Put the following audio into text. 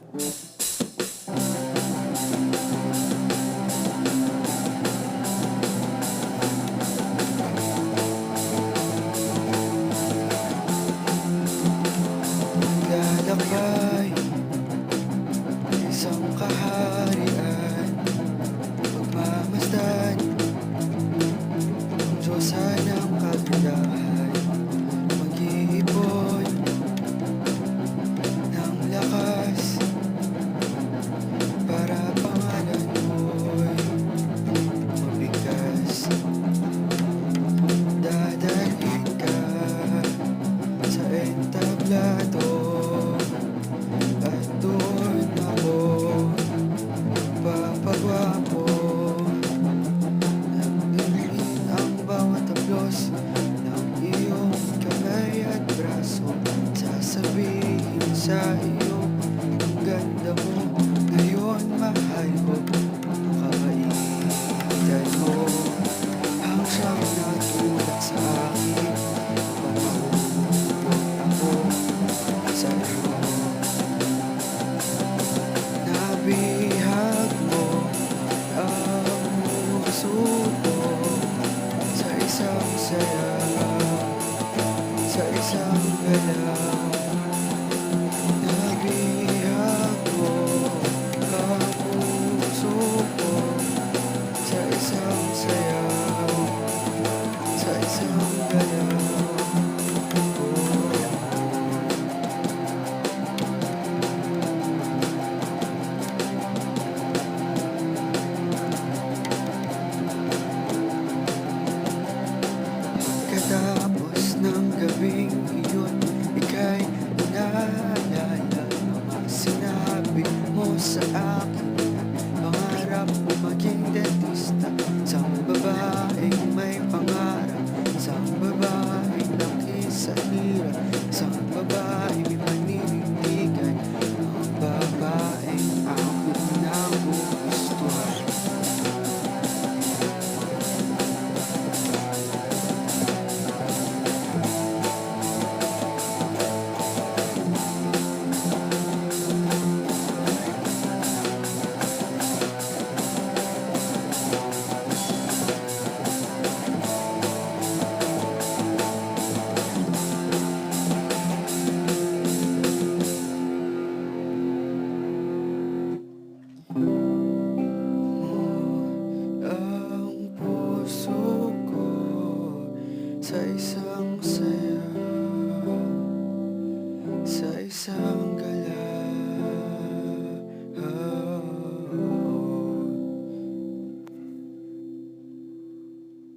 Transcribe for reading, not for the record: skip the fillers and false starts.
Lalakbay isang kaharian, pagmamasdan ang Diyosa ng kagandahan, mag-iipon ng lakas para pangalan mo'y mabigkas. Dadalhin ka sa entablado at doon ako papagwapo. Nagdiin ang bawat haplos ng iyong kamay at braso. Sasabihin sa iyo, ang ganda mo ngayon, mahal ko. Ang kabaitan mo ang siyang natulad sa akin. Pumahulog ako sa iyo. Nabihag mo ang puso ko sa isang sayaw, sa isang galaw. Nabihag mo ang puso ko sa isang sayaw, sa isang galaw. Pagkatapos ng gabing iyon, ika'y naalala mga sinabi mo sa akin. Pangarap mo maging dentista.